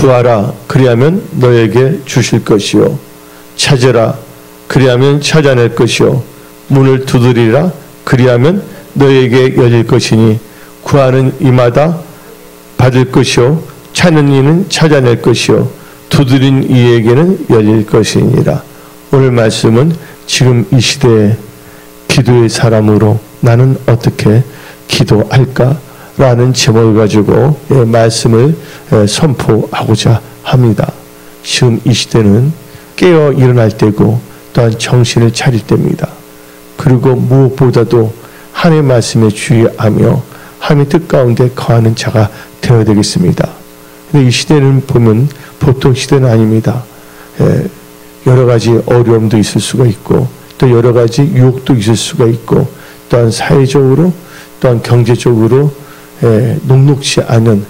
구하라 그리하면 너에게 주실 것이요 찾으라 그리하면 찾아낼 것이요 문을 두드리라 그리하면 너에게 열릴 것이니 구하는 이마다 받을 것이요 찾는 이는 찾아낼 것이요 두드린 이에게는 열릴 것이니라. 오늘 말씀은 지금 이 시대에 기도의 사람으로 나는 어떻게 기도할까? 라는 제목을 가지고 말씀을 선포하고자 합니다. 지금 이 시대는 깨어 일어날 때고 또한 정신을 차릴 때입니다. 그리고 무엇보다도 하나님의 말씀에 주의하며 하나님의 뜻 가운데 거하는 자가 되어야 되겠습니다. 근데 이 시대는 보면 보통 시대는 아닙니다. 여러 가지 어려움도 있을 수가 있고 또 여러 가지 유혹도 있을 수가 있고 또한 사회적으로 또한 경제적으로 녹록지 않은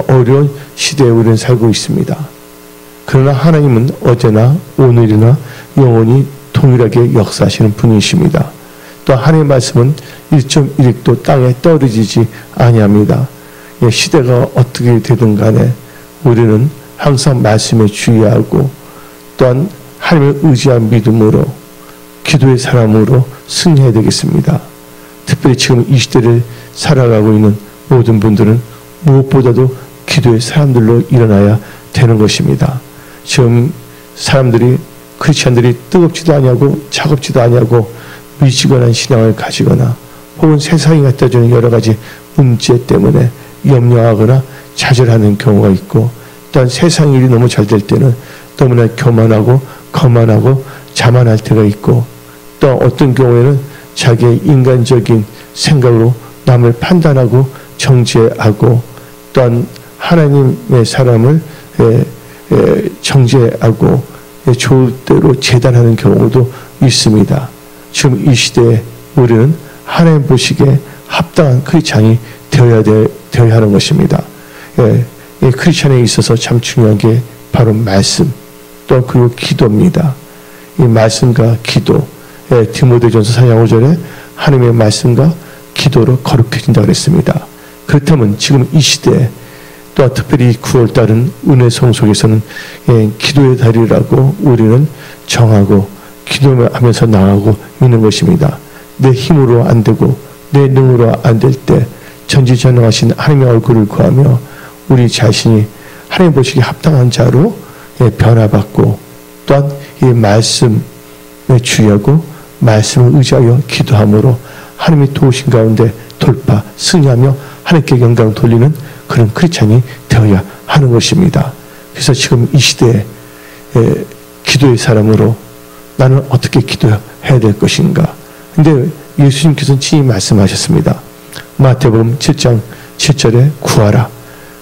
어려운 시대에 우리는 살고 있습니다. 그러나 하나님은 어제나 오늘이나 영원히 동일하게 역사하시는 분이십니다. 또 하나님의 말씀은 1.1획도 땅에 떨어지지 아니합니다. 시대가 어떻게 되든 간에 우리는 항상 말씀에 주의하고 또한 하나님을 의지한 믿음으로 기도의 사람으로 승리해야 되겠습니다. 특별히 지금 이 시대를 살아가고 있는 모든 분들은 무엇보다도 기도의 사람들로 일어나야 되는 것입니다. 지금 사람들이 크리스찬들이 뜨겁지도 아니하고 차갑지도 아니하고 미지근한 신앙을 가지거나 혹은 세상이 갖다 주는 여러 가지 문제 때문에 염려하거나 좌절하는 경우가 있고 또한 세상 일이 너무 잘 될 때는 너무나 교만하고 거만하고 자만할 때가 있고 또 어떤 경우에는 자기의 인간적인 생각으로 남을 판단하고 정죄하고 또한 하나님의 사람을 정죄하고 좋을 대로 재단하는 경우도 있습니다. 지금 이 시대에 우리는 하나님 보시기에 합당한 크리스찬이 되어야 하는 것입니다. 크리스찬에 있어서 참 중요한 게 바로 말씀 또 그리고 기도입니다. 이 말씀과 기도 디모데전서 4장 5절에 하나님의 말씀과 기도로 거룩해진다고 그랬습니다. 그렇다면 지금 이 시대에 또 특별히 9월달은 은혜 성속에서는 기도의 달이라고 우리는 정하고 기도하면서 나가고 있는 것입니다. 내 힘으로 안 되고 내 능으로 안 될 때 전지전능하신 하나님의 얼굴을 구하며 우리 자신이 하나님 보시기에 합당한 자로 변화받고 또한 이 말씀에 주의하고 말씀을 의지하여 기도함으로 하나님의 도우신 가운데 돌파, 승리하며 하나님께 영광 돌리는 그런 크리스찬이 되어야 하는 것입니다. 그래서 지금 이 시대에 기도의 사람으로 나는 어떻게 기도해야 될 것인가. 근데 예수님께서는 친히 말씀하셨습니다. 마태복음 7장 7절에 구하라.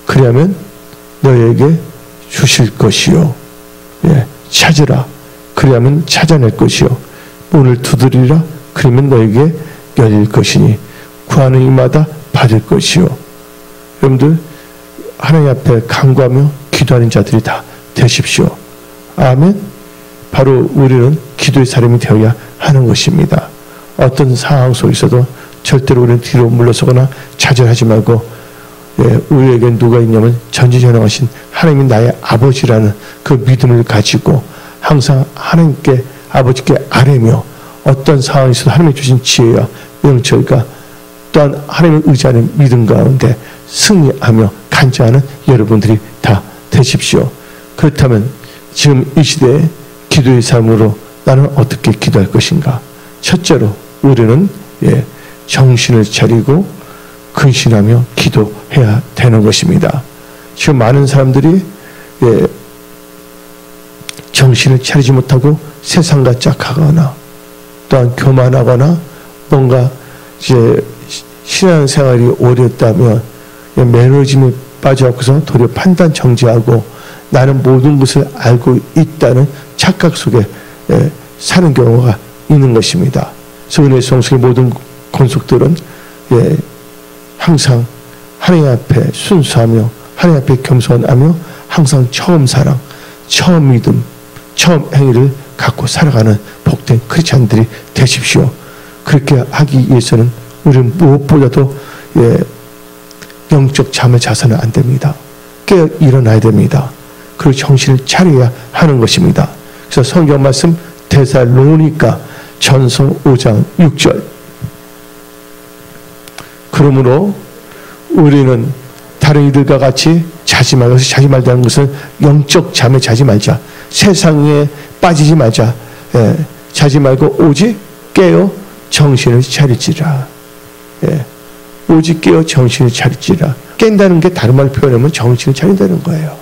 그리하면 너에게 주실 것이요. 찾으라. 그리하면 찾아낼 것이요. 문을 두드리라. 그러면 너에게 열릴 것이니 구하는 이마다 받을 것이요. 여러분들 하나님 앞에 간구하며 기도하는 자들이 다 되십시오. 아멘. 바로 우리는 기도의 사람이 되어야 하는 것입니다. 어떤 상황 속에서도 절대로 우리는 뒤로 물러서거나 좌절하지 말고 우리에겐 누가 있냐면 전지전능하신 하나님이 나의 아버지라는 그 믿음을 가지고 항상 하나님께 아버지께 아뢰며 어떤 상황에서도 하나님이 주신 지혜와 영철과 또한 하나님을 의지하는 믿음 가운데 승리하며 간증하는 여러분들이 다 되십시오. 그렇다면 지금 이 시대에 기도의 삶으로 나는 어떻게 기도할 것인가. 첫째로 우리는 정신을 차리고 근신하며 기도해야 되는 것입니다. 지금 많은 사람들이 정신을 차리지 못하고 세상과 짝하거나 또한 교만하거나 뭔가 이제 신앙생활이 오래됐다면 매너즘에 빠져갖고서 도리어 판단 정지하고 나는 모든 것을 알고 있다는 착각 속에 사는 경우가 있는 것입니다. 그래서 은혜 성숙의 모든 권속들은 항상 하나님 앞에 순수하며 하나님 앞에 겸손하며 항상 처음 사랑, 처음 믿음, 처음 행위를 갖고 살아가는 복된 크리스찬들이 되십시오. 그렇게 하기 위해서는 우리는 무엇보다도 영적 잠을 자서는 안 됩니다. 깨어 일어나야 됩니다. 그리고 정신을 차려야 하는 것입니다. 그래서 성경 말씀 데살로니가 전서 5장 6절. 그러므로 우리는 다른 이들과 같이 자지 말고, 자지 말자는 것은 영적 잠에 자지 말자, 세상에 빠지지 말자, 자지 말고 오직 깨어 정신을 차릴지라. 오직 깨어 정신을 차릴지라. 깬다는 게 다른 말로 표현하면 정신을 차린다는 거예요.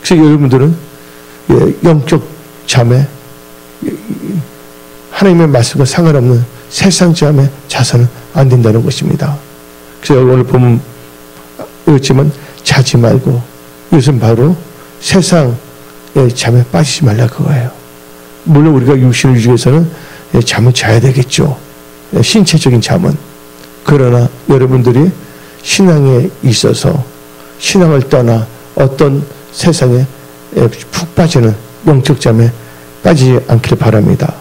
그래서 여러분들은 영적 잠에, 하나님의 말씀과 상관없는 세상 잠에 자서는 안 된다는 것입니다. 그래서 오늘 보면 그렇지만 자지 말고, 이것은 바로 세상의 잠에 빠지지 말라 그거예요. 물론 우리가 육신을 유지해서는 잠을 자야 되겠죠. 신체적인 잠은. 그러나 여러분들이 신앙에 있어서 신앙을 떠나 어떤 세상에 푹 빠지는 영적 잠에 빠지지 않기를 바랍니다.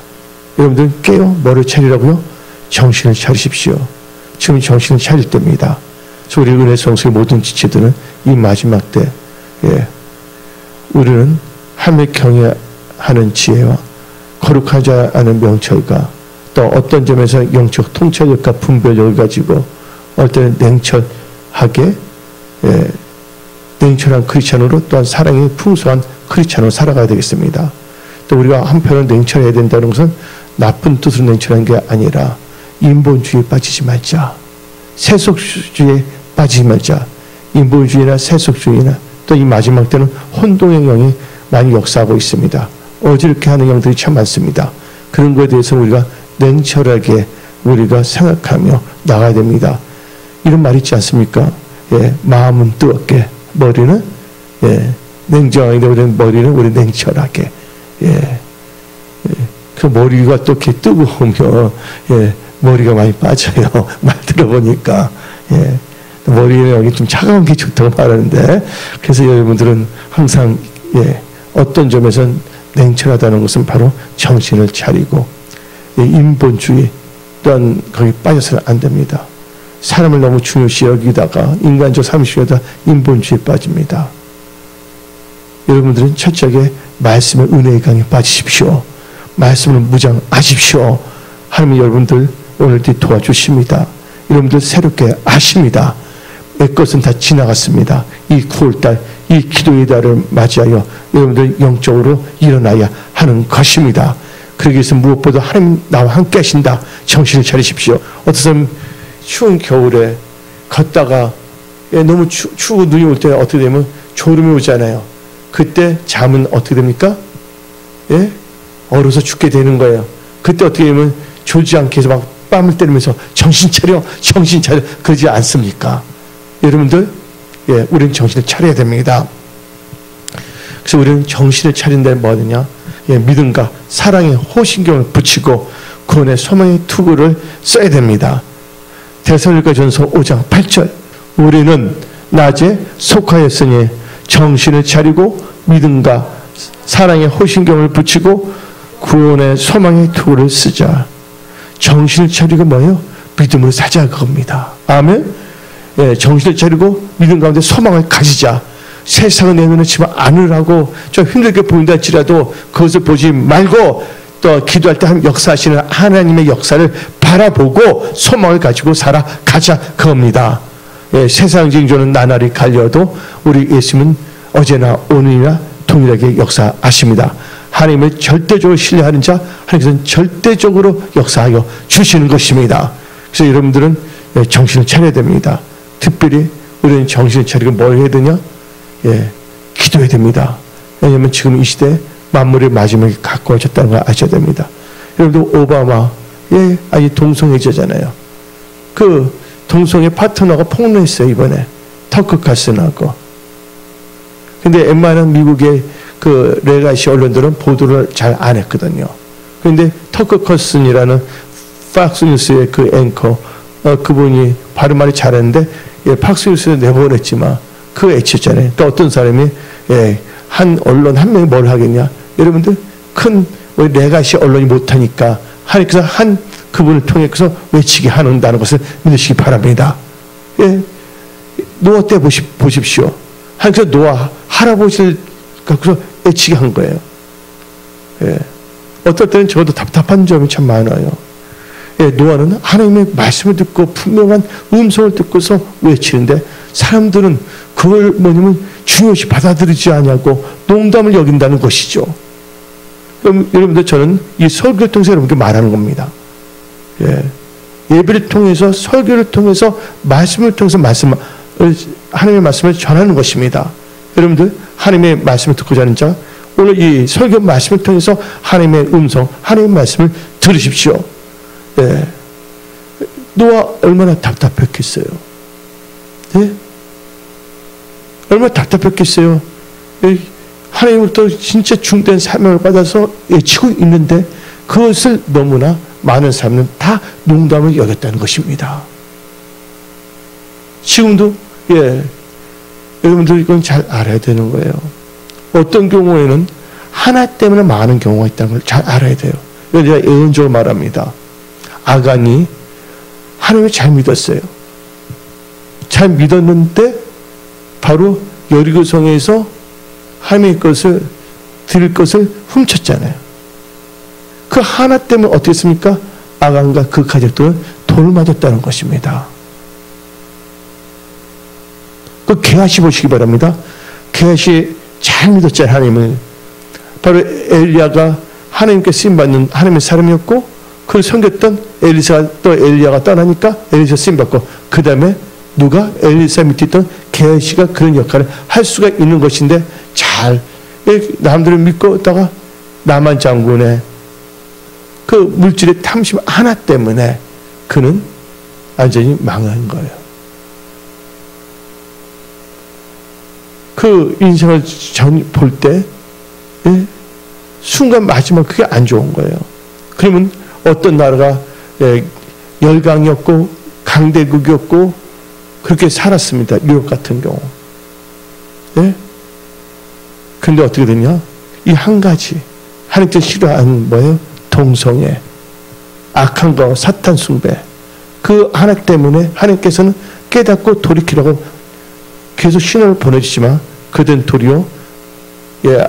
여러분들은 깨어 뭐를 차리라고요? 정신을 차리십시오. 지금 정신을 차릴 때입니다. 그래서 우리 은혜 성수의 모든 지체들은 이 마지막 때 우리는 하나님을 경외하는 지혜와 거룩하지 않은 명철과 또 어떤 점에서 영적 통찰력과 분별력을 가지고 어떨 때는 냉철하게 냉철한 크리스찬으로, 또한 사랑이 풍성한 크리스찬으로 살아가야 되겠습니다. 또 우리가 한편으로 냉철해야 된다는 것은 나쁜 뜻으로 냉철한 게 아니라 인본주의에 빠지지 말자, 세속주의에 빠지지 말자. 인본주의나 세속주의나 또 이 마지막 때는 혼동의 영이 많이 역사하고 있습니다. 어지럽게 하는 영들이 참 많습니다. 그런 것에 대해서 우리가 냉철하게 우리가 생각하며 나가야 됩니다. 이런 말 있지 않습니까? 마음은 뜨겁게, 머리는 냉정하게, 우리는 머리는 우리 냉철하게. 그 머리가 또 이렇게 뜨거우면 머리가 많이 빠져요. 말 들어보니까. 머리는 여기 좀 차가운 게 좋다고 말하는데, 그래서 여러분들은 항상 어떤 점에서는 냉철하다는 것은 바로 정신을 차리고, 인본주의 또한 거기 빠져서는 안 됩니다. 사람을 너무 중요시 여기다가 인간적 삶식에다 인본주의에 빠집니다. 여러분들은 철저하게 말씀의 은혜의 강에 빠지십시오. 말씀을 무장하십시오. 하나님이 여러분들 오늘도 도와주십니다. 여러분들 새롭게 아십니다. 내 것은 다 지나갔습니다. 이 9월달, 이 기도의 달을 맞이하여 여러분들 영적으로 일어나야 하는 것입니다. 그러기 위해서 무엇보다 하나님 나와 함께 하신다. 정신을 차리십시오. 어떤 사람 추운 겨울에 걷다가 너무 추고 눈이 올 때 어떻게 되면 졸음이 오잖아요. 그때 잠은 어떻게 됩니까? 얼어서 죽게 되는 거예요. 그때 어떻게 되면 졸지 않게 해서 막 뺨을 때리면서 정신 차려, 정신 차려, 그러지 않습니까? 여러분들, 우리는 정신을 차려야 됩니다. 그래서 우리는 정신을 차린다는 뭐냐? 믿음과 사랑의 호신경을 붙이고 구원의 소망의 투구를 써야 됩니다. 데살로니가전서 5장 8절. 우리는 낮에 속하였으니 정신을 차리고 믿음과 사랑의 호신경을 붙이고 구원의 소망의 투구를 쓰자. 정신을 차리고 뭐예요? 믿음으로 사자 그겁니다. 아멘. 정신을 차리고 믿음 가운데 소망을 가지자. 세상을 내놓지만 않으라고 좀 힘들게 보인다 할지라도 그것을 보지 말고 또 기도할 때 역사하시는 하나님의 역사를 바라보고 소망을 가지고 살아가자 그겁니다. 세상 징조는 나날이 갈려도 우리 예수님은 어제나 오늘이나 동일하게 역사하십니다. 하나님을 절대적으로 신뢰하는 자 하나님께서는 절대적으로 역사하여 주시는 것입니다. 그래서 여러분들은 정신을 차려야 됩니다. 특별히 우리는 정신을 차리고 뭘 해야 되냐? 기도해야 됩니다. 왜냐하면 지금 이 시대에 만물의 마지막이 가까워졌다는 걸 아셔야 됩니다. 여러분들 오바마 아니 동성애자잖아요. 그 동성애 파트너가 폭로했어요. 이번에 터크 칼슨하고. 근데 웬만한 미국의 그 레가시 언론들은 보도를 잘 안 했거든요. 그런데 터크 칼슨이라는 팍스뉴스의 그 앵커 그분이 발음말이 잘했는데 팍스뉴스에 내보냈지만 그거 애쳤잖아요. 또 어떤 사람이 한 언론 한 명이 뭘 하겠냐? 여러분들 큰 우리 레가시 언론이 못하니까 하나님께서 한 그분을 통해서 외치게 한다는 것을 믿으시기 바랍니다. 노아 때 보십시오. 하나님께서 노아 할아버지를 갖고서 애치게 한 거예요. 예. 어떨 때는 저도 답답한 점이 참 많아요. 예, 노아는 하나님의 말씀을 듣고 분명한 음성을 듣고서 외치는데 사람들은 그걸 뭐냐면 중요시 받아들이지 않냐고 농담을 여긴다는 것이죠. 그럼 여러분들 저는 이 설교를 통해서 여러분께 말하는 겁니다. 예. 예배를 통해서 설교를 통해서 말씀을 통해서 하나님의 말씀을 전하는 것입니다. 여러분들 하나님의 말씀을 듣고자 하는 자 오늘 이 설교 말씀을 통해서 하나님의 음성, 하나님의 말씀을 들으십시오. 예. 노아 얼마나 답답했겠어요. 예? 얼마나 답답했겠어요. 예. 하나님으로부터 진짜 중대한 사명을 받아서 외치고 있는데 그것을 너무나 많은 사람은 다 농담을 여겼다는 것입니다. 지금도 예, 여러분들 이건 잘 알아야 되는 거예요. 어떤 경우에는 하나 때문에 많은 경우가 있다는 걸 잘 알아야 돼요. 제가 예언적으로 말합니다. 아간이 하나님을 잘 믿었어요. 잘 믿었는데 바로 여리고성에서 하나님의 것을 드릴 것을 훔쳤잖아요. 그 하나 때문에 어떻게 했습니까? 아간과 그 가족들은 돌을 맞았다는 것입니다. 그 게하시 보시기 바랍니다. 게하시 잘 믿었잖아요. 하나님을. 바로 엘리야가 하나님께 쓰임받는 하나님의 사람이었고 그걸 섬겼던 엘리야가 떠나니까 엘리사 쓰임받고 그 다음에 누가 엘리사 밑에 있던 게하시가 그런 역할을 할 수가 있는 것인데 잘 남들을 믿고 있다가 나만 장군의 그 물질의 탐심 하나 때문에 그는 완전히 망한 거예요. 그 인생을 볼 때 순간 마지막 그게 안 좋은 거예요. 그러면 어떤 나라가 열강이었고 강대국이었고 그렇게 살았습니다. 유럽 같은 경우. 예? 근데 어떻게 되냐? 이 한 가지 하나님께서 싫어하는 뭐예요? 동성애, 악한 거, 사탄 숭배. 그 하나 때문에 하나님께서는 깨닫고 돌이키라고 계속 신호를 보내주지만 그들은 도리어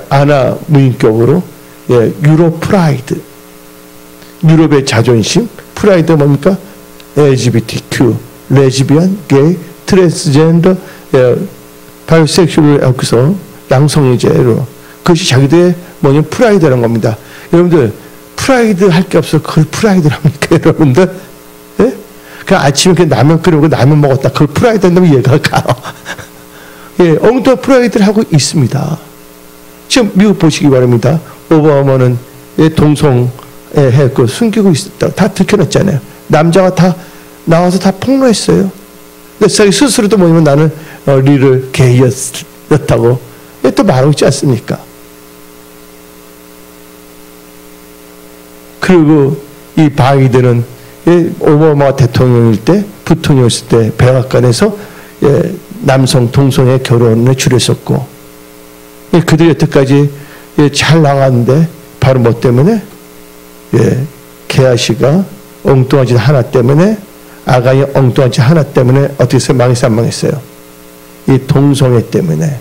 아나 무인격으로 유럽 프라이드, 유럽의 자존심, 프라이드 뭡니까? LGBTQ, 레즈비언, 게이, 트랜스젠더, 바이섹슈얼을 하고서 양성애자로 그것이 자기들의 뭐냐면 프라이드라는 겁니다. 여러분들 프라이드 할 게 없어 그걸 프라이드를 합니까 여러분들? 예? 그냥 아침에 그냥 라면 끓여 먹고 라면 먹었다 그걸 프라이드 한다면 이해가 가요. 예, 엉뚱한 프라이드를 하고 있습니다. 지금 미국 보시기 바랍니다. 오바마는 동성애 했고 숨기고 있었다. 다 들켜놨잖아요. 남자가 다 나와서 다 폭로했어요. 근데 자기 스스로도 뭐냐면 나는 리를 게이였다고 또 말하고 있지 않습니까? 그리고 이 바이든은 오바마 대통령일 때 부통령이었을 때 백악관에서 남성 동성애 결혼을 줄였었고 그들이 여태까지 잘 나갔는데 바로 뭐 때문에 게하시가 엉뚱한 짓 하나 때문에 아간이 엉뚱한 짓 하나 때문에 어떻게 해서 망했어요? 안 망했어요? 이 동성애 때문에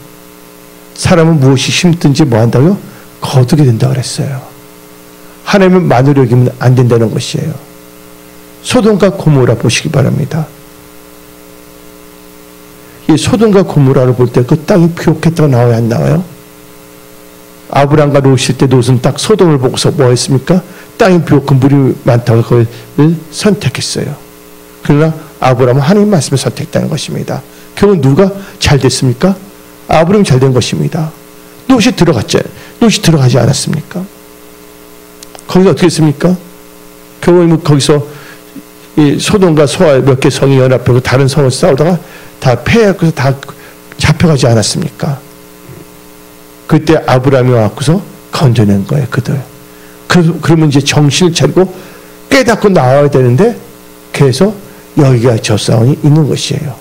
사람은 무엇이 힘든지 뭐 한다고요? 거두게 된다고 그랬어요. 하나님을 만으로 여기면 안 된다는 것이에요. 소돔과 고모라 보시기 바랍니다. 이 소돔과 고모라를 볼 때 그 땅이 부욕했다가 나와요? 안 나와요? 아브람과 롯일 때 롯은 딱 소돔을 보고서 뭐 했습니까? 땅이 부욕한 물이 많다고 그걸 선택했어요. 그러나 아브람은 하나님 말씀을 선택했다는 것입니다. 결국 누가 잘 됐습니까? 아브람이 잘 된 것입니다. 롯이 들어갔죠. 롯이 들어가지 않았습니까? 거기서 어떻게 했습니까? 결국 거기서 이 소돔과 소알 몇 개 성이 연합하고 다른 성을 싸우다가 다 패해서 다 잡혀가지 않았습니까? 그때 아브라함이 와서 건져낸 거예요, 그들. 그러면 이제 정신을 차리고 깨닫고 나와야 되는데 계속 여기가 저 싸움이 있는 것이에요.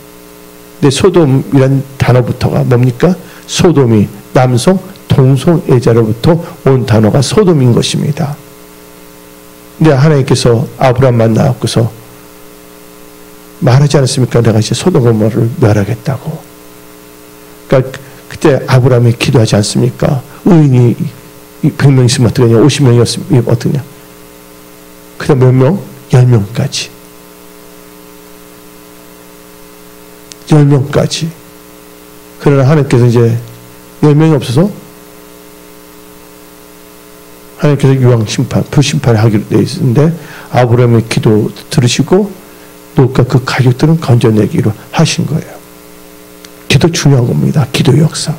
근데 소돔이란 단어부터가 뭡니까? 소돔이 남성 동성애자로부터 온 단어가 소돔인 것입니다. 근데 하나님께서 아브라함 만나고서 말하지 않았습니까? 내가 이제 소돔 고모라를 멸하겠다고. 그러니까 그때 아브라함이 기도하지 않습니까? 의인이 100명 있으면 어떡하냐? 50명이었으면 어떡하냐? 그 다음 몇 명? 10명까지. 10명까지. 그러나 하나님께서 이제 10명이 없어서 하나님께서 유황 심판, 불심판을 하기로 되어 있는데 아브라함의 기도 들으시고 롯과 그 가족들은 건져내기로 하신 거예요. 기도 중요한 겁니다. 기도 역사.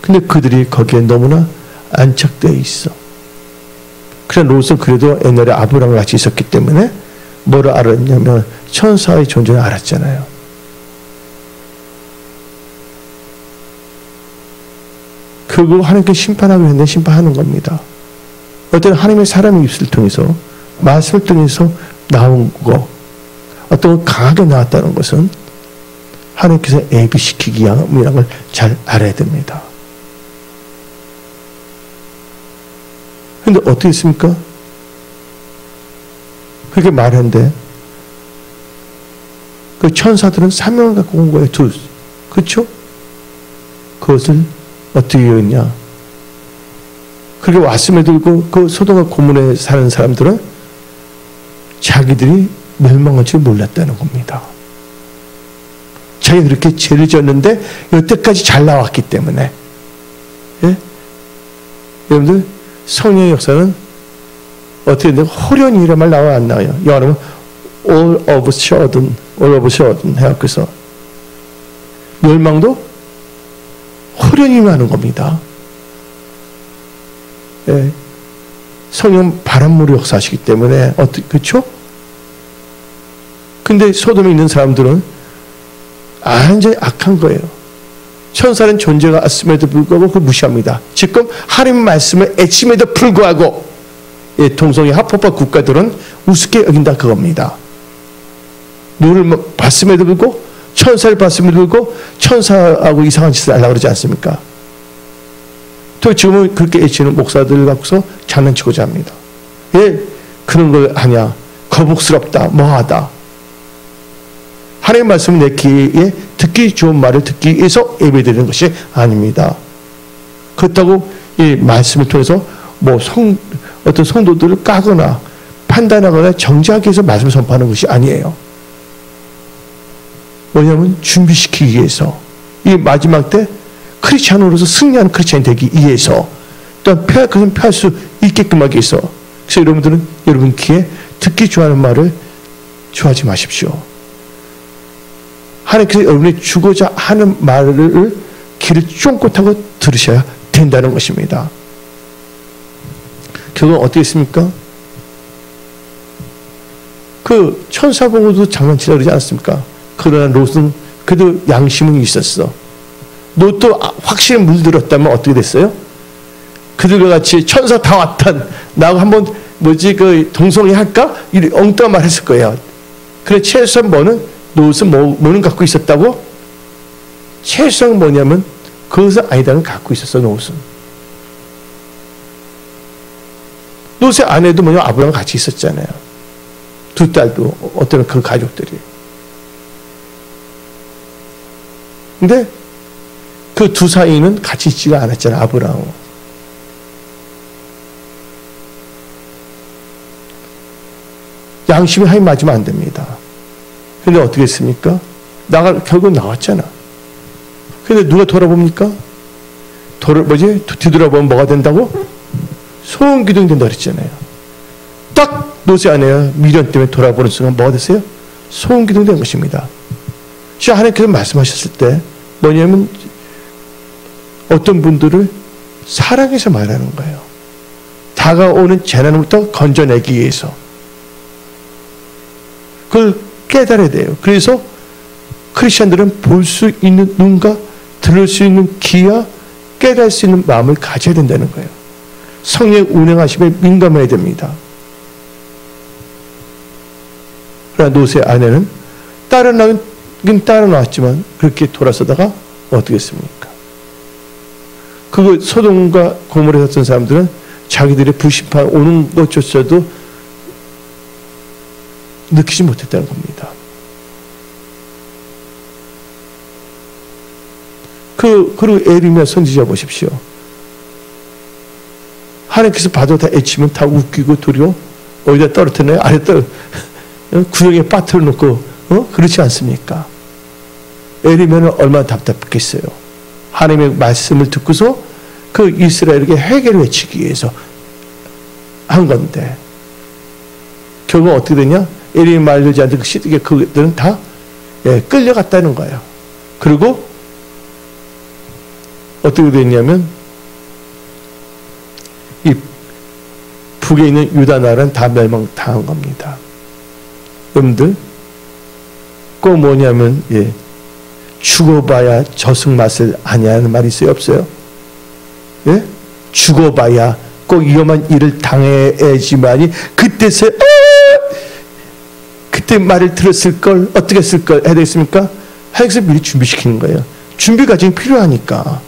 근데 그들이 거기에 너무나 안착되어 있어. 그래 롯은 그래도 옛날에 아브라함과 같이 있었기 때문에 뭐를 알았냐면 천사의 존재를 알았잖아요. 그리고 하나님께 심판하기로 했는데 심판하는 겁니다. 어떤 하나님의 사람의 입술을 통해서 말씀을 통해서 나온 거 어떤 강하게 나왔다는 것은 하나님께서 예비시키기 위함이라는 걸 잘 알아야 됩니다. 그런데 어떻게 했습니까? 그렇게 말했는데 그 천사들은 사명을 갖고 온 거예요. 그렇죠? 그것을 어떻게 했냐? 그렇게 왔음에도 불구하고 그 소돔과 고모라에 사는 사람들은 자기들이 멸망할 줄 몰랐다는 겁니다. 자기가 그렇게 죄를 지었는데 여태까지 잘 나왔기 때문에. 예? 여러분들 성령의 역사는 어떻게 되냐? 호련이란 말 나와 안 나와요? 영어로는 all of a sudden 해갖고서 멸망도 호련히 하는 겁니다. 예. 성령 바람으로 역사하시기 때문에 그렇죠? 근데 소돔에 있는 사람들은 완전히 악한 거예요. 천사는 존재가 있음에도 불구하고 그걸 무시합니다. 지금 하나님 말씀을 애침에도 불구하고 예, 동성애 합법화 국가들은 우습게 여긴다 그겁니다. 누를 봤음에도 불구하고 천사를 봤음에도 불구하고 천사하고 이상한 짓을 하려고 그러지 않습니까? 또 지금은 그렇게 애치는 목사들 갖고서 장난치고자 합니다. 예, 그런 걸 하냐? 거북스럽다, 뭐하다. 하나님의 말씀을 내 귀에 듣기 좋은 말을 듣기 위해서 예배드리는 것이 아닙니다. 그렇다고 이 말씀을 통해서 뭐 어떤 성도들을 까거나 판단하거나 정죄하기 위해서 말씀을 선포하는 것이 아니에요. 뭐냐면 준비시키기 위해서 이 마지막 때 크리스찬으로서 승리하는 크리스찬이 되기 위해서 또한 그것은 피할 수 있게끔 하기 위해서. 그래서 여러분들은 여러분 귀에 듣기 좋아하는 말을 좋아하지 마십시오. 하나님께서 여러분이 주고자 하는 말을 귀를 쫑긋하고 들으셔야 된다는 것입니다. 결국은 어떻게 했습니까? 그 천사 보고도 장난치려고 그러지 않았습니까? 그러나 롯은 그래도 양심은 있었어. 롯도 확실히 물들었다면 어떻게 됐어요? 그들과 같이 천사 다 왔던 나하고 한번 그 동성애 할까? 이 엉뚱한 말 했을 거예요. 그래 최소한 롯은 뭐는 갖고 있었다고? 최소한 뭐냐면 그것은 아니다는 갖고 있었어. 롯은 롯의 아내도 아브라함과 같이 있었잖아요. 두 딸도 어떤 그 가족들이. 근데 그 두 사이는 같이 있지가 않았잖아요. 아브라함. 양심이 하이 맞으면 안 됩니다. 근데 어떻게 했습니까? 결국 나왔잖아. 근데 누가 돌아봅니까? 뒤돌아보면 뭐가 된다고? 소원기둥이 된다 그랬잖아요. 딱 롯의 아내가 미련 때문에 돌아보는 순간 뭐가 됐어요? 소원기둥이 된 것입니다. 하나님께서 말씀하셨을 때 뭐냐면 어떤 분들을 사랑해서 말하는 거예요. 다가오는 재난으로부터 건져내기 위해서. 그걸 깨달아야 돼요. 그래서 크리스천들은 볼 수 있는 눈과 들을 수 있는 귀와 깨달을 수 있는 마음을 가져야 된다는 거예요. 성령의 운행하심에 민감해야 됩니다. 그러나 롯의 아내는 딸은 낳았지만 그렇게 돌아서다가 어떻게 했습니까? 그 소돔과 고모라에 샀던 사람들은 자기들의 불심판 오는 것조차도 느끼지 못했다는 겁니다. 그리고 에리미야 선지자 보십시오. 하나님께서 봐도 다 애치면 다 웃기고 두려워. 어디다 떨어뜨려요? 아래 구덩이에 빠뜨려 놓고, 그렇지 않습니까? 에리미야는 얼마나 답답했겠어요. 하나님의 말씀을 듣고서 그 이스라엘에게 회개를 외치기 위해서 한 건데, 결국 어떻게 되냐? 에리미야 말 듣지 않는 그 시댁에 그들은 다 끌려갔다는 거예요. 그리고 어떻게 됐냐면 이 북에 있는 유다 나라는 다 멸망당한 겁니다. 여러분들 꼭 뭐냐면 죽어봐야 저승 맛을 아냐는 말이 있어요, 없어요? 예? 죽어봐야 꼭 위험한 일을 당해야지만이 그때서 그때 말을 들었을 걸 어떻게 했을 걸 해야 되겠습니까? 하나님께서 미리 준비시키는 거예요. 준비 과정이 필요하니까.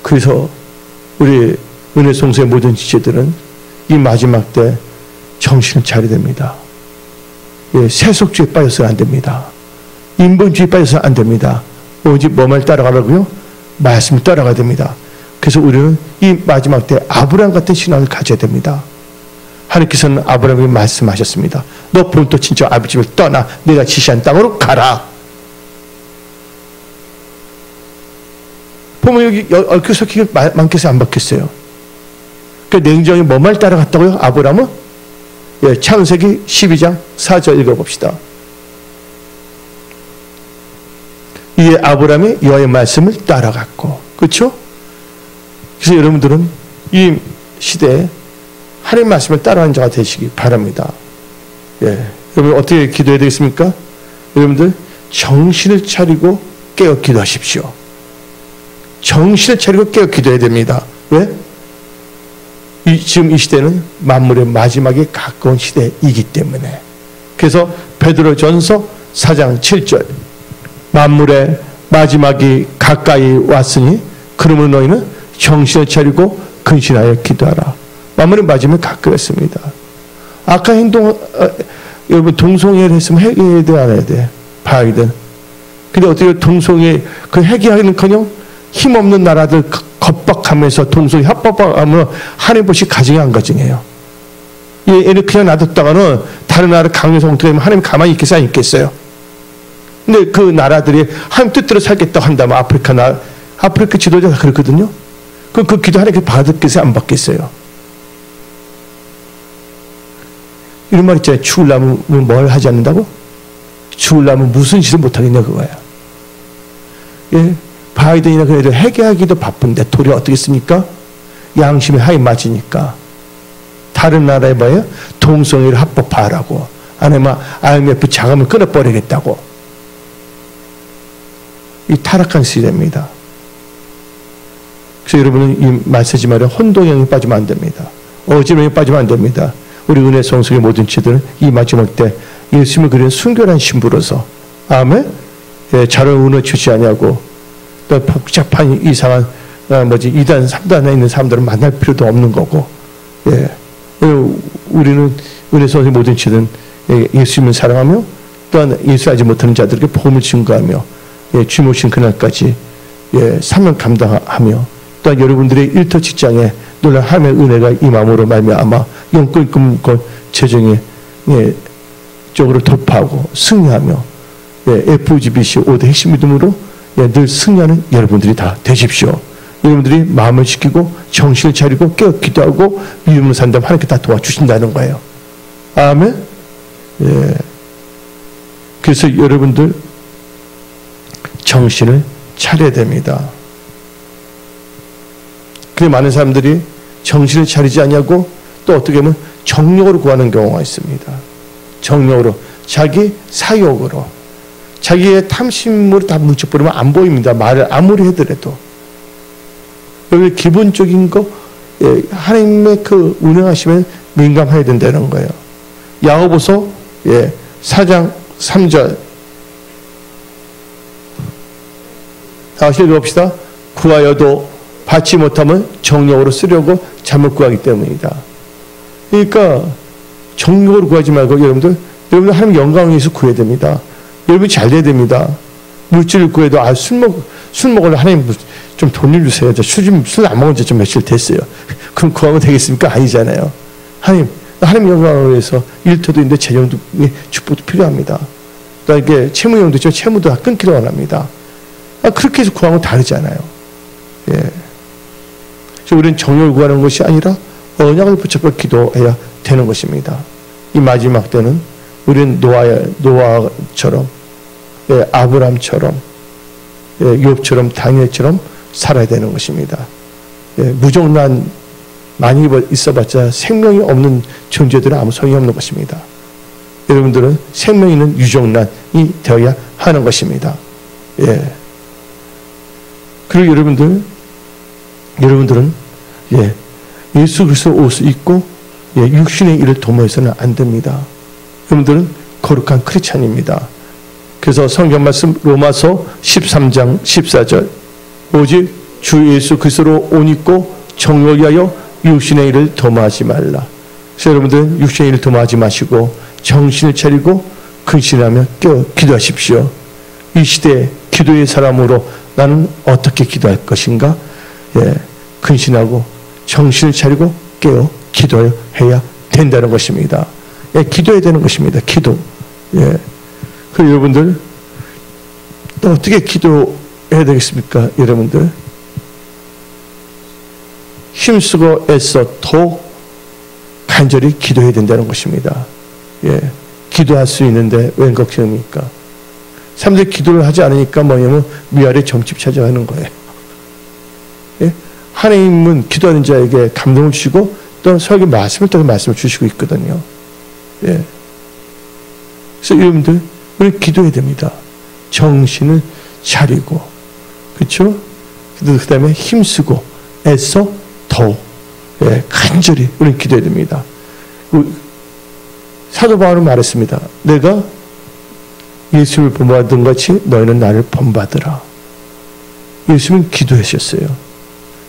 그래서 우리 은혜송수의 모든 지체들은 이 마지막 때 정신을 차려야 됩니다. 세속주의에 빠져서는 안 됩니다. 인본주의에 빠져서는 안 됩니다. 오직 뭐만 따라가라고요? 말씀을 따라가야 됩니다. 그래서 우리는 이 마지막 때 아브라함 같은 신앙을 가져야 됩니다. 하나님께서는 아브라함에게 말씀하셨습니다. 너 본토 친척 아버지 집을 떠나 내가 지시한 땅으로 가라. 보면 여기 얽혀서기가 많겠어요? 안 받겠어요? 그러니까 냉정히 뭐 말 따라갔다고요? 아브라함은? 창세기 12장 4절 읽어봅시다. 이에 아브라함이 여호와의 말씀을 따라갔고, 그렇죠? 그래서 여러분들은 이 시대에 하나님 말씀을 따라하는 자가 되시기 바랍니다. 여러분 어떻게 기도해야 되겠습니까? 여러분들 정신을 차리고 깨어 기도하십시오. 정신을 차리고 깨어 기도해야 됩니다. 왜? 지금 이 시대는 만물의 마지막에 가까운 시대이기 때문에. 그래서 베드로전서 4장 7절 만물의 마지막이 가까이 왔으니 그러므로 너희는 정신을 차리고 근신하여 기도하라. 만물의 마지막이 가까이 왔습니다. 아까 여러분 동성애를 했으면 해결해야 돼, 안 해야 돼? 바이든. 근데 어떻게 동성애 그 해결하기는커녕 힘없는 나라들 겁박하면서 동성애 합법화하면 하나님 보시 가정이 안 가정해요. 얘를 그냥 놔뒀다가는 다른 나라 강요성 통하면 하나님 가만히 있겠어요, 안 있겠어요? 근데 그 나라들이 하나님 뜻대로 살겠다고 한다면 아프리카 지도자가 그렇거든요. 그럼 그 기도 하나님께 받겠어요, 안 받겠어요? 이런 말 있잖아요. 죽으려면 뭘 하지 않는다고? 죽으려면 무슨 짓을 못하겠냐 그거야. 바이든이나 그런 애들 회개하기도 바쁜데 도리어 어떻게 씁니까? 양심의 하에 맞으니까 다른 나라에 뭐예요? 동성애를 합법화하라고, 아니면 IMF 자금을 끊어버리겠다고. 이 타락한 시대입니다. 그래서 여러분은 이 말쓰지 말에 혼동형에 빠지면 안 됩니다. 어지럼에 빠지면 안 됩니다. 우리 은혜 성숙의 모든 지들은 이 마지막 때 예수님을 그린 순결한 신부로서, 아멘? 자를 은혜 주지 아니하고 또 복잡한 이상한 이단 3단에 있는 사람들은 만날 필요도 없는 거고, 우리는 은혜 성숙의 모든 지들은 예수님을 사랑하며 또한 예수 알지 못하는 자들에게 복음을 증거하며 주님 오신 그날까지 사명 감당하며 또한 여러분들의 일터 직장에 놀라운 하나님의 은혜가 임함으로 말미암아 영권 금권 재정의 쪽으로 돌파하고 승리하며 FGBC 5대 핵심 믿음으로 늘 승리하는 여러분들이 다 되십시오. 여러분들이 마음을 지키고 정신을 차리고 깨어 기도하고 믿음으로 산다면 하나님께 다 도와주신다는 거예요. 아멘. 그래서 여러분들 정신을 차려야 됩니다. 그래 많은 사람들이 정신을 차리지 않냐고 또 어떻게 보면 정욕으로 구하는 경우가 있습니다. 정욕으로, 자기 사욕으로, 자기의 탐심으로 다 뭉쳐버리면 안 보입니다. 말을 아무리 해더라도. 여기 기본적인 거 하나님의 그 운행하시면 민감해야 된다는 거예요. 야고보서 4장 3절 다시 읽어봅시다. 구하여도 받지 못하면 정욕으로 쓰려고 잘못 구하기 때문이다. 그러니까 정욕으로 구하지 말고 여러분들 하나님 영광을 위해서 구해야 됩니다. 여러분 잘 돼야 됩니다. 물질을 구해도 술 먹으려 하나님 좀 돈을 주세요. 술 안 먹은 지 좀 며칠 됐어요. 그럼 구하면 되겠습니까? 아니잖아요. 하나님 영광을 위해서 일터도 있는데 재정도 축복도 필요합니다. 또 이게 채무용도 있죠. 채무도 다 끊기로 원합니다. 그렇게 해서 구하면 다르잖아요. 예. 그래서 우리는 정욕을 구하는 것이 아니라 언약을 붙잡고 기도해야 되는 것입니다. 이 마지막 때는 우리는 노아처럼, 예, 아브람처럼, 예, 욥처럼, 다니엘처럼 살아야 되는 것입니다. 예, 무정란 많이 있어봤자 생명이 없는 존재들은 아무 소용이 없는 것입니다. 여러분들은 생명 있는 유정란이 되어야 하는 것입니다. 예. 그리고 여러분들은 예, 예수 그리스도 옷을 입고 예, 육신의 일을 도모해서는 안 됩니다. 여러분들은 거룩한 크리스찬입니다. 그래서 성경 말씀 로마서 13장 14절 오직 주 예수 그리스도로 옷 입고 정욕을 위하여 육신의 일을 도모하지 말라. 그래서 여러분들은 육신의 일을 도모하지 마시고 정신을 차리고 근신하며 기도하십시오. 이 시대에 기도의 사람으로 나는 어떻게 기도할 것인가? 예, 근신하고 정신을 차리고 깨어 기도해야 된다는 것입니다. 예, 기도해야 되는 것입니다. 기도. 예. 그리고 여러분들 또 어떻게 기도해야 되겠습니까? 여러분들 힘쓰고 애써 더 간절히 기도해야 된다는 것입니다. 예, 기도할 수 있는데 웬 걱정입니까? 사람들이 기도를 하지 않으니까 뭐냐면 위아래 점집 찾아가는 거예요. 예? 하나님은 기도하는 자에게 감동을 주시고 또 서로에게 말씀을 따라 말씀을 주시고 있거든요. 예. 그래서 여러분들 우리 기도해야 됩니다. 정신을 차리고, 그렇죠? 그 다음에 힘쓰고 애써 더욱 예, 간절히 우리는 기도해야 됩니다. 사도 바울은 말했습니다. 내가 예수를 본받은 같이 너희는 나를 본받으라. 예수님은 기도하셨어요.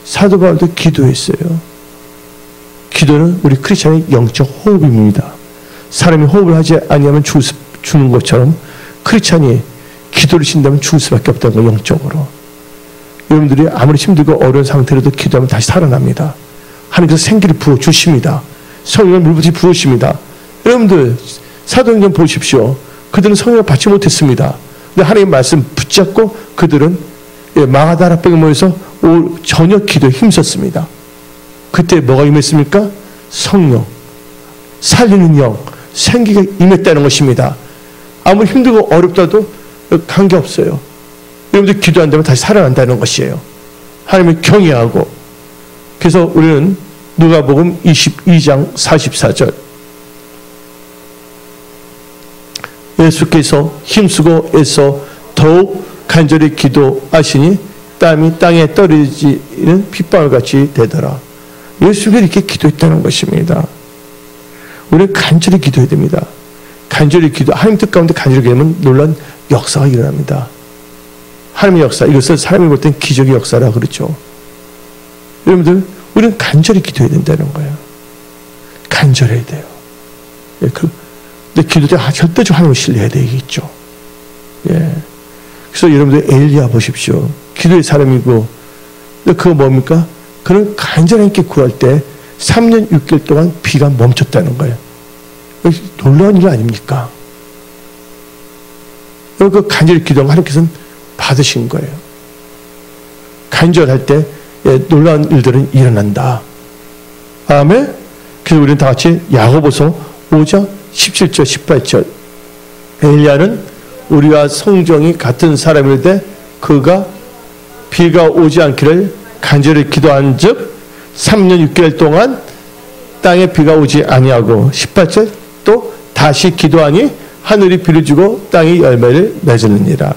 사도 바울도 기도했어요. 기도는 우리 크리스찬의 영적 호흡입니다. 사람이 호흡을 하지 아니하면 죽는 것처럼 크리스찬이 기도를 신다면 죽을 수밖에 없다는 거 영적으로. 여러분들이 아무리 힘들고 어려운 상태로도 기도하면 다시 살아납니다. 하나님께서 생기를 부어주십니다. 성령을 물부터 부으십니다. 여러분들 사도행전 보십시오. 그들은 성령을 받지 못했습니다. 근데 하나님의 말씀 붙잡고 그들은 마가다락방에 모여서 저녁 기도에 힘썼습니다. 그때 뭐가 임했습니까? 성령, 살리는 영, 생기가 임했다는 것입니다. 아무리 힘들고 어렵다도 관계없어요. 여러분들 기도한다면 다시 살아난다는 것이에요. 하나님을 경외하고. 그래서 우리는 누가복음 22장 44절 예수께서 힘쓰고 애써 더욱 간절히 기도하시니 땀이 땅에 떨어지는 핏방울같이 되더라. 예수님이 이렇게 기도했다는 것입니다. 우리는 간절히 기도해야 됩니다. 간절히 하나님 뜻 가운데 간절히 기도하면 놀라운 역사가 일어납니다. 하나님의 역사, 이것을 사람이 볼 땐 기적의 역사라 그렇죠. 여러분들 우리는 간절히 기도해야 된다는 거예요. 간절해야 돼요. 예, 근데 기도 때 절대적으로 하나님을 신뢰해야 되겠죠. 예. 그래서 여러분들 엘리야 보십시오. 기도의 사람이고, 근데 그거 뭡니까? 그는 간절하게 구할 때 3년 6개월 동안 비가 멈췄다는 거예요. 놀라운 일 아닙니까? 그 간절히 기도하면 하나님께서는 받으신 거예요. 간절할 때 놀라운 일들은 일어난다. 아멘. 그래서 우리는 다 같이 야고보서 5장 17절 18절 엘리야는 우리와 성정이 같은 사람일 때 그가 비가 오지 않기를 간절히 기도한 즉 3년 6개월 동안 땅에 비가 오지 아니하고 18절 또 다시 기도하니 하늘이 비를 주고 땅이 열매를 맺으느니라.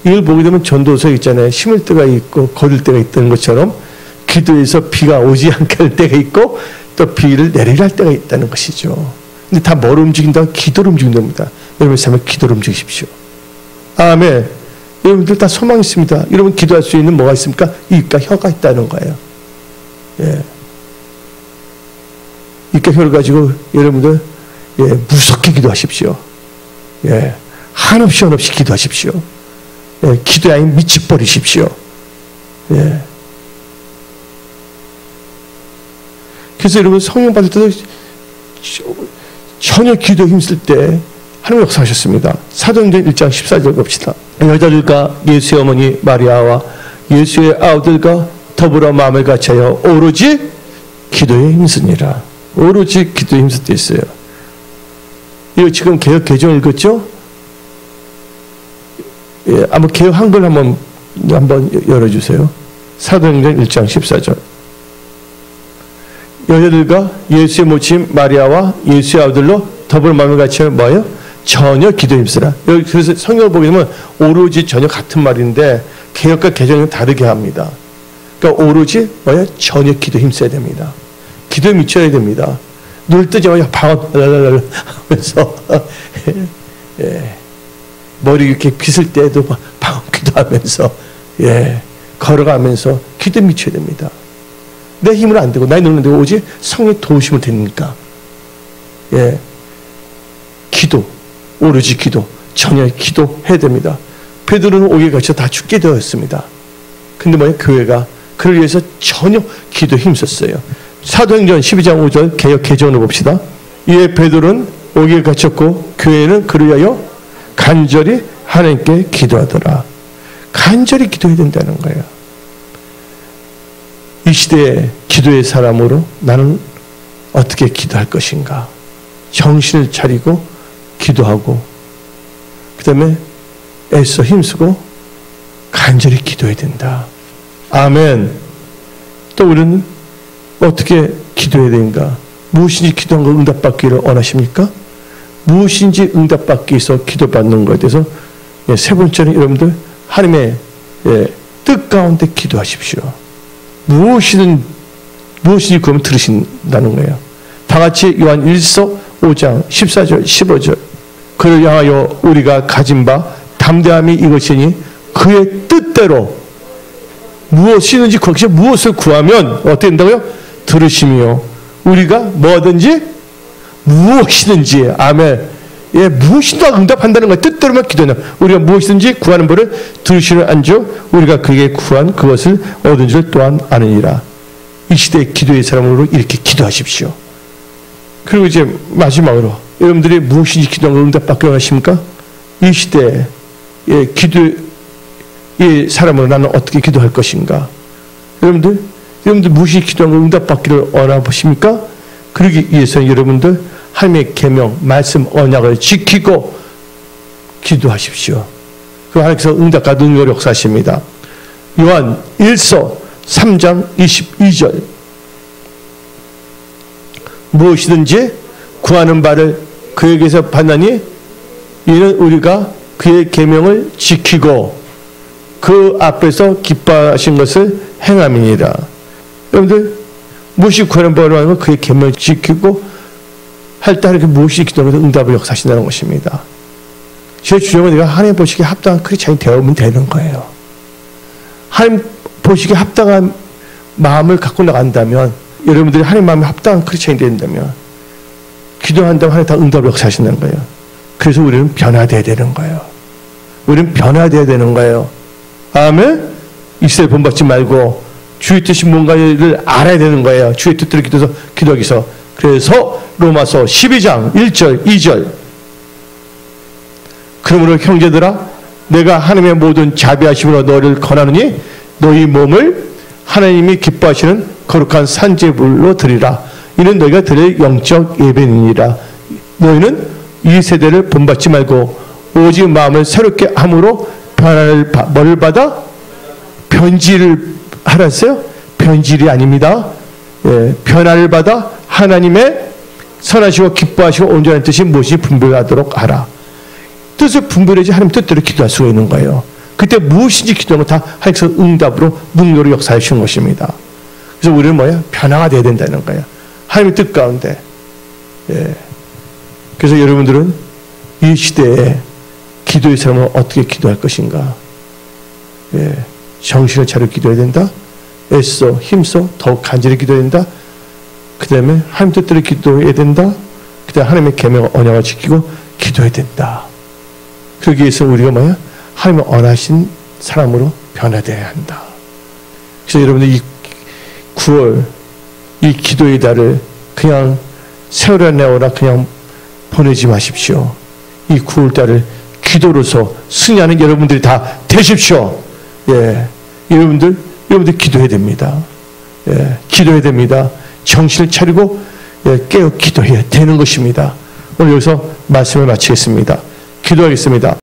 이걸 보게 되면 전도서 있잖아요. 심을 때가 있고 거둘 때가 있다는 것처럼 기도에서 비가 오지 않게 할 때가 있고 또 비를 내리려 할 때가 있다는 것이죠. 근데 다 뭘 움직인다? 기도를 움직인답니다. 여러분 삶에 기도를 움직이십시오. 아멘. 여러분들 다 소망이 있습니다. 여러분 기도할 수 있는 뭐가 있습니까? 입과 혀가 있다는 거예요. 예. 입과 혀를 가지고 여러분들 무섭게 기도하십시오. 예. 한없이 기도하십시오. 예, 기도에 미쳐버리십시오. 예. 그래서 여러분 성령 받을 때도 전혀 기도에 힘쓸 때 하나님 역사하셨습니다. 사도행전 1장 14절 봅시다. 여자들과 예수의 어머니 마리아와 예수의 아우들과 더불어 마음을 같이하여 오로지 기도에 힘쓰니라. 오로지 기도에 힘쓸 때 있어요. 이거 지금 개혁 개정 읽었죠? 예, 한번 개혁 한글 한번 열어주세요. 사도행전 1장 14절. 여자들과 예수의 모친 마리아와 예수의 아들로 더불어 마음을 같이 뭐예요? 전혀 기도에 힘쓰라. 그래서 성경을 보게 되면 오로지 전혀 같은 말인데 개혁과 개정은 다르게 합니다. 그러니까 오로지 뭐예요? 전혀 기도에 힘써야 됩니다. 기도에 미쳐야 됩니다. 눈을 뜨자마자 방언 하면서 예. 머리 이렇게 빗을 때도 방언 기도하면서 예. 걸어가면서 기도에 미쳐야 됩니다. 내 힘으로 안 되고 나의 능력은 되고 오직 성령의 도우심을 되니까 예. 기도 오로지 기도 전혀 기도해야 됩니다. 베드로는 오기에 갇혀 다 죽게 되었습니다. 근데 뭐예요? 교회가 그를 위해서 전혀 기도에 힘썼어요. 사도행전 12장 5절 개역 개정을 봅시다. 이에 베드로는 오기에 갇혔고 교회는 그를 위하여 간절히 하나님께 기도하더라. 간절히 기도해야 된다는 거예요. 이 시대의 기도의 사람으로 나는 어떻게 기도할 것인가? 정신을 차리고 기도하고 그 다음에 애써 힘쓰고 간절히 기도해야 된다. 아멘. 또 우리는 어떻게 기도해야 되는가? 무엇인지 기도한 거 응답받기를 원하십니까? 무엇인지 응답받기 위해서 기도받는 것에 대해서 세 번째는 여러분들 하나님의 뜻 가운데 기도하십시오. 무엇인지 구하면 들으신다는 거예요. 다 같이 요한 1서 5장 14절 15절 그를 향하여 우리가 가진 바 담대함이 이것이니 그의 뜻대로 무엇이든지 거기서 무엇을 구하면 어떻게 된다고요? 들으시며 우리가 뭐든지 무엇이든지 아멘. 예, 무엇이든 응답한다는 거예요. 뜻대로만 기도하냐. 우리가 무엇이든지 구하는 바를 들으시는 안즉 우리가 그에게 구한 그것을 얻은 줄 또한 아느니라. 이 시대의 기도의 사람으로 이렇게 기도하십시오. 그리고 이제 마지막으로 여러분들이 무엇인지 기도한 걸 응답받기 원하십니까? 이 시대의 기도의 사람으로 나는 어떻게 기도할 것인가? 여러분들 무엇인지 기도한 걸 응답받기를 원하십니까? 그러기 위해서 여러분들 하나님의 계명, 말씀, 언약을 지키고 기도하십시오. 그 하나님께서 응답과 능력을 역사하십니다. 요한 1서 3장 22절 무엇이든지 구하는 바를 그에게서 받나니 이는 우리가 그의 계명을 지키고 그 앞에서 기뻐하신 것을 행함이니라. 여러분들 무엇이 구하는 바를 하는 건 그의 계명을 지키고 할 때 이렇게 무엇이 기도하면서 응답을 역사하신다는 것입니다. 제 주장은 내가 하나님 보시기에 합당한 크리스찬이 되어오면 되는 거예요. 하나님 보시기에 합당한 마음을 갖고 나간다면 여러분들이 하나님 마음에 합당한 크리스찬이 된다면 기도한다면 하나님 다 응답을 역사하신다는 거예요. 그래서 우리는 변화되어야 되는 거예요. 우리는 변화되어야 되는 거예요. 아멘? 이 시대에 본받지 말고 주의 뜻이 뭔가를 알아야 되는 거예요. 주의 뜻대로 기도하기 위해서. 그래서 로마서 12장 1절 2절 그러므로 형제들아 내가 하나님의 모든 자비하심으로 너를 권하느니 너희 몸을 하나님이 기뻐하시는 거룩한 산제물로 드리라. 이는 너희가 드릴 영적 예배니라. 너희는 이 세대를 본받지 말고 오직 마음을 새롭게 함으로 변화를 뭐를 받아? 변질을 하랬어요? 변질이 아닙니다. 예, 변화를 받아 하나님의 선하시고 기뻐하시고 온전한 뜻이 무엇이 분별하도록 하라. 뜻을 분별해야지 하나님 뜻대로 기도할 수가 있는 거예요. 그때 무엇인지 기도하면 다 하나님께서 응답으로 능력으로 역사해 주신 것입니다. 그래서 우리는 뭐야? 변화가 돼야 된다는 거예요. 하나님의 뜻 가운데. 예. 그래서 여러분들은 이 시대에 기도의 사람은 어떻게 기도할 것인가? 예. 정신을 차려 기도해야 된다. 애써 힘써 더욱 간절히 기도해야 된다. 그 다음에 하나님 뜻대로 기도해야 된다. 그 다음에 하나님의 계명 언약을 지키고 기도해야 된다. 그래서 그러기 위해서 우리가 뭐야? 하나님의 언하신 사람으로 변화되어야 한다. 그래서 여러분들 이 9월 이 기도의 달을 그냥 세월아 내어라 그냥 보내지 마십시오. 이 9월 달을 기도로서 승리하는 여러분들이 다 되십시오. 예, 여러분들 기도해야 됩니다. 예, 기도해야 됩니다. 정신을 차리고 깨어 기도해야 되는 것입니다. 오늘 여기서 말씀을 마치겠습니다. 기도하겠습니다.